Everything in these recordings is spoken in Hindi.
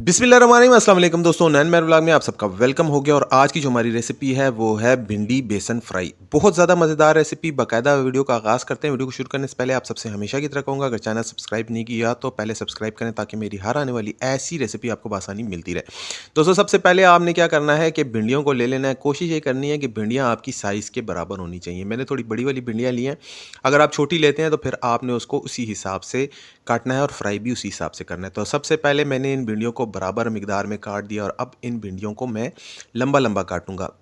बिस्मिल्लाहिर्रहमानिर्रहीम, अस्सलाम वालेकुम दोस्तों, नैन मेरे व्लॉग में आप सबका वेलकम हो गया। और आज की जो हमारी रेसिपी है वो है भिंडी बेसन फ्राई। बहुत ज़्यादा मज़ेदार रेसिपी। बाकायदा वीडियो का आगाज़ करते हैं। वीडियो को शुरू करने से पहले आप सबसे हमेशा की तरह कहूँगा, अगर चैनल सब्सक्राइब नहीं किया तो पहले सब्सक्राइब करें ताकि मेरी हर आने वाली ऐसी रेसिपी आपको बआसानी मिलती रहे। दोस्तों, सबसे पहले आपने क्या करना है कि भिंडियों को ले लेना है। कोशिश ये करनी है कि भिंडियाँ आपकी साइज़ के बराबर होनी चाहिए। मैंने थोड़ी बड़ी वाली भिंडियाँ ली हैं। अगर आप छोटी लेते हैं तो फिर आपने उसको उसी हिसाब से काटना है और फ्राई भी उसी हिसाब से करना है। तो सबसे पहले मैंने इन भिंडियों को बराबर मिकदार में काट दिया और अब इन भिंडियों को मैं लंबा लंबा काटूंगा।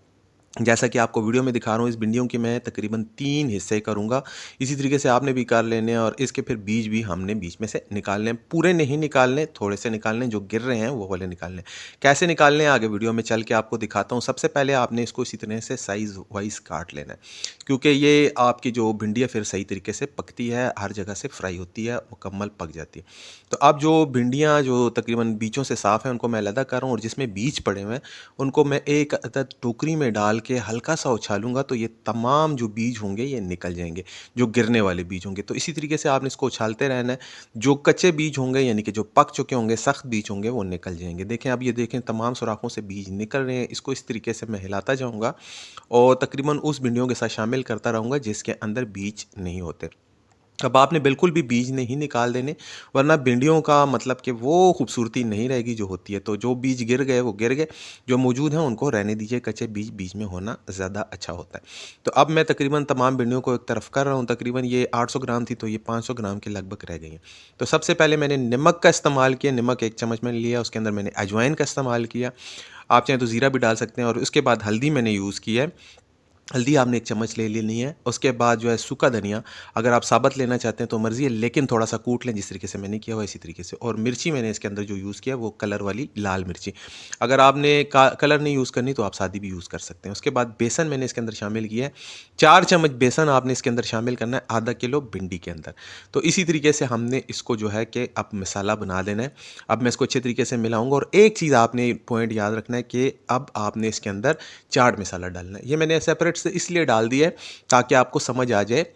जैसा कि आपको वीडियो में दिखा रहा हूँ, इस भिंडियों की मैं तकरीबन 3 हिस्से करूँगा। इसी तरीके से आपने भी कर लेने हैं और इसके फिर बीज भी हमने बीच में से निकालने हैं। पूरे नहीं निकालने, थोड़े से निकालने, जो गिर रहे हैं वो वाले निकालने। कैसे निकालने हैं आगे वीडियो में चल के आपको दिखाता हूँ। सबसे पहले आपने इसको इसी तरह से साइज़ वाइज काट लेना है, क्योंकि ये आपकी जो भिंडी है फिर सही तरीके से पकती है, हर जगह से फ्राई होती है, मुकम्मल पक जाती है। तो अब जो भिंडियाँ जो तकरीबन बीचों से साफ़ हैं उनको मैं अलग कर रहा हूँ, और जिसमें बीज पड़े हुए हैं उनको मैं एक अदद टोकरी में डाल के हल्का सा उछालूंगा तो ये तमाम जो बीज होंगे ये निकल जाएंगे, जो गिरने वाले बीज होंगे। तो इसी तरीके से आपने इसको उछालते रहना है। जो कच्चे बीज होंगे यानी कि जो पक चुके होंगे, सख्त बीज होंगे, वो निकल जाएंगे। देखें, अब ये देखें तमाम सुराखों से बीज निकल रहे हैं। इसको इस तरीके से मैं हिलाता जाऊँगा और तकरीबन उस भिंडियों के साथ शामिल करता रहूँगा जिसके अंदर बीज नहीं होते। अब आपने बिल्कुल भी बीज नहीं निकाल देने, वरना भिंडियों का मतलब कि वो खूबसूरती नहीं रहेगी जो होती है। तो जो बीज गिर गए वो गिर गए, जो मौजूद हैं उनको रहने दीजिए। कच्चे बीज बीज में होना ज़्यादा अच्छा होता है। तो अब मैं तकरीबन तमाम भिंडियों को एक तरफ कर रहा हूँ। तकरीबन ये 800 ग्राम थी तो ये 500 ग्राम के लगभग रह गई हैं। तो सबसे पहले मैंने नमक का इस्तेमाल किया। नमक 1 चम्मच मैंने लिया, उसके अंदर मैंने अजवाइन का इस्तेमाल किया। आप चाहें तो ज़ीरा भी डाल सकते हैं। और उसके बाद हल्दी मैंने यूज़ की है। हल्दी आपने 1 चम्मच ले लेनी है। उसके बाद जो है सूखा धनिया, अगर आप साबुत लेना चाहते हैं तो मर्ज़ी है, लेकिन थोड़ा-सा कूट लें जिस तरीके से मैंने किया हुआ इसी तरीके से। और मिर्ची मैंने इसके अंदर जो यूज़ किया वो कलर वाली लाल मिर्ची। अगर आपने का कलर नहीं यूज़ करनी तो आप सादी भी यूज़ कर सकते हैं। उसके बाद बेसन मैंने इसके अंदर शामिल किया है। 4 चम्मच बेसन आपने इसके अंदर शामिल करना है, आधा किलो भिंडी के अंदर। तो इसी तरीके से हमने इसको जो है कि अब मसाला बना देना है। अब मैं इसको अच्छे तरीके से मिलाऊँगा। और एक चीज़ आपने पॉइंट याद रखना है कि अब आपने इसके अंदर चाट मसाला डालना है। ये मैंने सेपरेट से इसलिए डाल दिया है ताकि आपको समझ आ जाए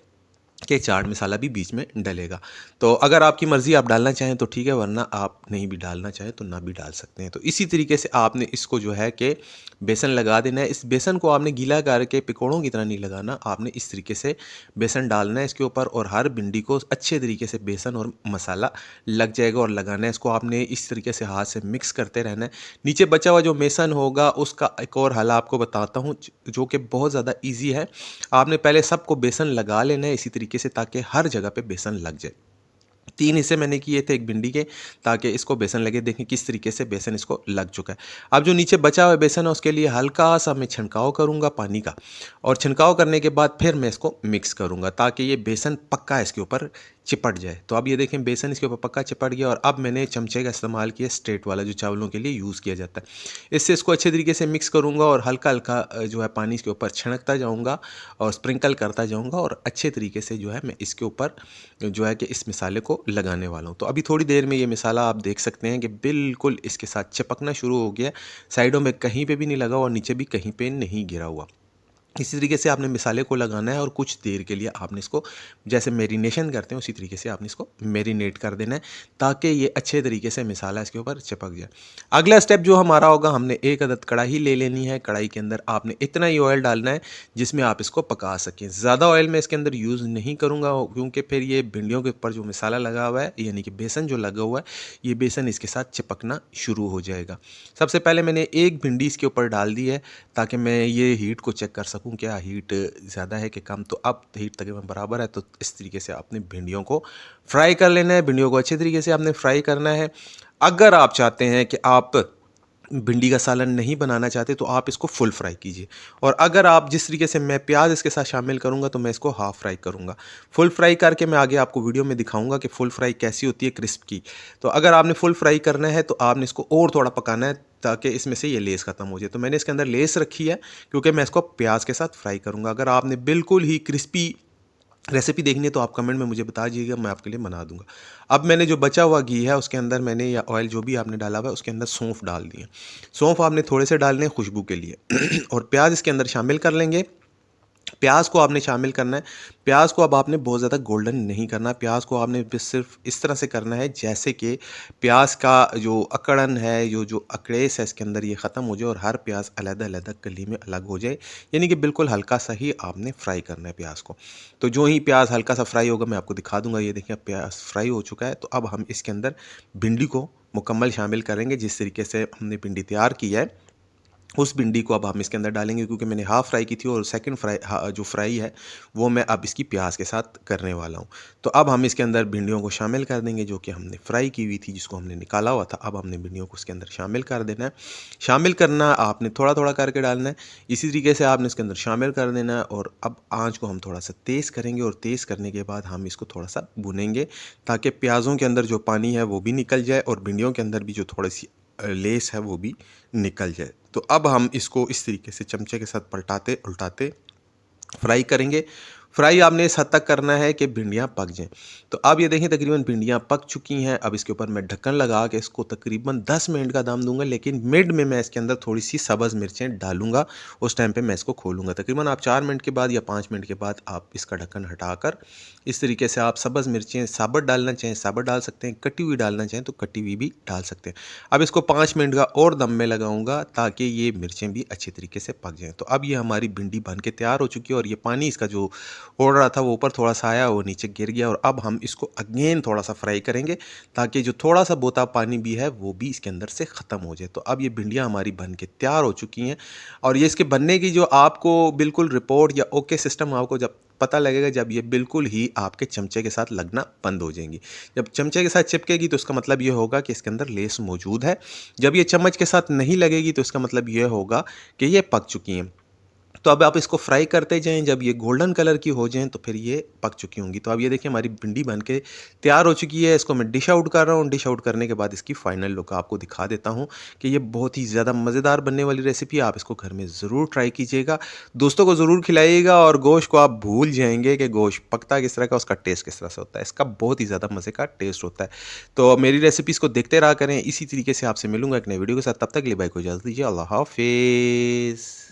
कि चाट मसाला भी बीच में डलेगा। तो अगर आपकी मर्ज़ी आप डालना चाहें तो ठीक है, वरना आप नहीं भी डालना चाहें तो ना भी डाल सकते हैं। तो इसी तरीके से आपने इसको जो है कि बेसन लगा देना है। इस बेसन को आपने गीला करके पकौड़ों की तरह नहीं लगाना, आपने इस तरीके से बेसन डालना है इसके ऊपर, और हर भिंडी को अच्छे तरीके से बेसन और मसाला लग जाएगा और लगाना है। इसको आपने इस तरीके से हाथ से मिक्स करते रहना है। नीचे बचा हुआ जो बेसन होगा उसका एक और हल आपको बताता हूँ, जो कि बहुत ज़्यादा ईजी है। आपने पहले सबको बेसन लगा लेना है इसी तरीके से, ताकि हर जगह पे बेसन लग जाए। 3 हिस्से मैंने किए थे एक भिंडी के, ताकि इसको बेसन लगे। देखें किस तरीके से बेसन इसको लग चुका है। अब जो नीचे बचा हुआ बेसन है उसके लिए हल्का सा मैं छिड़काव करूंगा पानी का, और छिड़काव करने के बाद फिर मैं इसको मिक्स करूंगा ताकि ये बेसन पक्का इसके ऊपर चिपट जाए। तो अब ये देखें बेसन इसके ऊपर पक्का चिपट गया। और अब मैंने चमचे का इस्तेमाल किया, स्ट्रेट वाला जो चावलों के लिए यूज़ किया जाता है। इससे इसको अच्छे तरीके से मिक्स करूंगा और हल्का हल्का जो है पानी इसके ऊपर छिड़कता जाऊंगा और स्प्रिंकल करता जाऊंगा, और अच्छे तरीके से जो है मैं इसके ऊपर जो है कि इस मिसाले को लगाने वाला हूँ। तो अभी थोड़ी देर में ये मिसाला आप देख सकते हैं कि बिल्कुल इसके साथ चिपकना शुरू हो गया। साइडों में कहीं पे भी नहीं लगा और नीचे भी कहीं पे नहीं गिरा हुआ। इसी तरीके से आपने मिसाले को लगाना है और कुछ देर के लिए आपने इसको, जैसे मैरिनेशन करते हैं उसी तरीके से आपने इसको मैरिनेट कर देना है, ताकि ये अच्छे तरीके से मिसाला इसके ऊपर चिपक जाए। अगला स्टेप जो हमारा होगा, हमने एक अदद कढ़ाई ले लेनी है। कढ़ाई के अंदर आपने इतना ही ऑयल डालना है जिसमें आप इसको पका सकें। ज़्यादा ऑयल मैं इसके अंदर यूज़ नहीं करूँगा, क्योंकि फिर ये भिंडियों के ऊपर जो मिसाला लगा हुआ है यानी कि बेसन जो लगा हुआ है, ये बेसन इसके साथ चिपकना शुरू हो जाएगा। सबसे पहले मैंने एक भिंडी इसके ऊपर डाल दी है ताकि मैं ये हीट को चेक कर सकूं क्या हीट ज़्यादा है कि कम। तो अब हीट तकरीबन बराबर है। तो इस तरीके से आपने भिंडियों को फ्राई कर लेना है। भिंडियों को अच्छे तरीके से आपने फ्राई करना है। अगर आप चाहते हैं कि आप भिंडी का सालन नहीं बनाना चाहते तो आप इसको फुल फ्राई कीजिए। और अगर आप जिस तरीके से मैं प्याज इसके साथ शामिल करूंगा तो मैं इसको हाफ फ्राई करूंगा। फुल फ्राई करके मैं आगे आपको वीडियो में दिखाऊंगा कि फुल फ्राई कैसी होती है, क्रिस्प की। तो अगर आपने फुल फ्राई करना है तो आपने इसको और थोड़ा पकाना है ताकि इसमें से ये लेस ख़त्म हो जाए। तो मैंने इसके अंदर लेस रखी है क्योंकि मैं इसको प्याज के साथ फ्राई करूँगा। अगर आपने बिल्कुल ही क्रिस्पी रेसिपी देखनी है तो आप कमेंट में मुझे बता दीजिएगा, मैं आपके लिए बना दूंगा। अब मैंने जो बचा हुआ घी है उसके अंदर मैंने, या ऑयल जो भी आपने डाला हुआ है, उसके अंदर सौंफ डाल दिए। सौंफ आपने थोड़े से डालने हैं खुशबू के लिए और प्याज इसके अंदर शामिल कर लेंगे। प्याज को आपने शामिल करना है। प्याज को अब आपने बहुत ज़्यादा गोल्डन नहीं करना, प्याज को आपने बस सिर्फ इस तरह से करना है जैसे कि प्याज का जो अकड़न है, जो अकड़ेस है इसके अंदर, ये ख़त्म हो जाए और हर प्याज अलग-अलग कली में अलग हो जाए। यानी कि बिल्कुल हल्का सा ही आपने फ्राई करना है प्याज को। तो जो ही प्याज हल्का सा फ्राई होगा मैं आपको दिखा दूंगा। ये देखिए प्याज फ्राई हो चुका है। तो अब हम इसके अंदर भिंडी को मुकम्मल शामिल करेंगे। जिस तरीके से हमने भिंडी तैयार की है उस भिंडी को अब हम इसके अंदर डालेंगे, क्योंकि मैंने हाफ़ फ्राई की थी और सेकंड फ्राई जो फ्राई है वो मैं अब इसकी प्याज के साथ करने वाला हूँ। तो अब हम इसके अंदर भिंडियों को शामिल कर देंगे जो कि हमने फ्राई की हुई थी, जिसको हमने निकाला हुआ था। अब हमने भिंडियों को इसके अंदर शामिल कर देना है। शामिल करना आपने थोड़ा थोड़ा करके डालना है। इसी तरीके से आपने इसके अंदर शामिल कर देना है। और अब आँच को हम थोड़ा सा तेज़ करेंगे और तेज़ करने के बाद हम इसको थोड़ा सा भुनेंगे, ताकि प्याज़ों के अंदर जो पानी है वो भी निकल जाए और भिंडियों के अंदर भी जो थोड़ी सी लेस है वो भी निकल जाए। तो अब हम इसको इस तरीके से चमचे के साथ पलटाते उल्टाते फ्राई करेंगे। फ्राई आपने इस हद तक करना है कि भिंडियाँ पक जाएँ। तो अब ये देखें तकरीबन भिंडियाँ पक चुकी हैं। अब इसके ऊपर मैं ढक्कन लगा के इसको तकरीबन 10 मिनट का दम दूँगा, लेकिन मिड में मैं इसके अंदर थोड़ी-सी सब्ज़ मिर्चें डालूँगा। उस टाइम पे मैं इसको खोलूँगा। तकरीबन आप 4 मिनट के बाद या 5 मिनट के बाद आप इसका ढक्कन हटाकर इस तरीके से आप सब्ज़ मिर्चें साबुत डालना चाहें साबुत डाल सकते हैं, कटी हुई डालना चाहें तो कटी हुई भी डाल सकते हैं। अब इसको 5 मिनट का और दम में लगाऊँगा ताकि ये मिर्चें भी अच्छे तरीके से पक जाएँ। तो अब ये हमारी भिंडी बन के तैयार हो चुकी है और ये पानी इसका जो उड़ रहा था वो ऊपर थोड़ा सा आया, वो नीचे गिर गया। और अब हम इसको अगेन थोड़ा सा फ्राई करेंगे ताकि जो थोड़ा सा बोता पानी भी है वो भी इसके अंदर से ख़त्म हो जाए। तो अब ये भिंडियाँ हमारी बन के तैयार हो चुकी हैं। और ये इसके बनने की जो आपको बिल्कुल रिपोर्ट या ओके सिस्टम आपको जब पता लगेगा जब ये बिल्कुल ही आपके चमचे के साथ लगना बंद हो जाएंगी। जब चमचे के साथ चिपकेगी तो उसका मतलब ये होगा कि इसके अंदर लेस मौजूद है। जब ये चम्मच के साथ नहीं लगेगी तो इसका मतलब ये होगा कि ये पक चुकी हैं। तो अब आप इसको फ्राई करते जाएँ, जब ये गोल्डन कलर की हो जाएँ तो फिर ये पक चुकी होंगी। तो अब ये देखिए हमारी भिंडी बन के तैयार हो चुकी है। इसको मैं डिश आउट कर रहा हूँ। डिश आउट करने के बाद इसकी फाइनल लुक आपको दिखा देता हूँ कि ये बहुत ही ज़्यादा मज़ेदार बनने वाली रेसिपी है। आप इसको घर में ज़रूर ट्राई कीजिएगा, दोस्तों को ज़रूर खिलाइएगा और गोश्त को आप भूल जाएँगे कि गोश्त पकता किस तरह का, उसका टेस्ट किस तरह से होता है। इसका बहुत ही ज़्यादा मज़े का टेस्ट होता है। तो मेरी रेसिपीज़ को देखते रहा करें। इसी तरीके से आपसे मिलूँगा एक नई वीडियो के साथ। तब तक के लिए भाई को इजाज़त दीजिए। अल्लाह हाफ़िज़।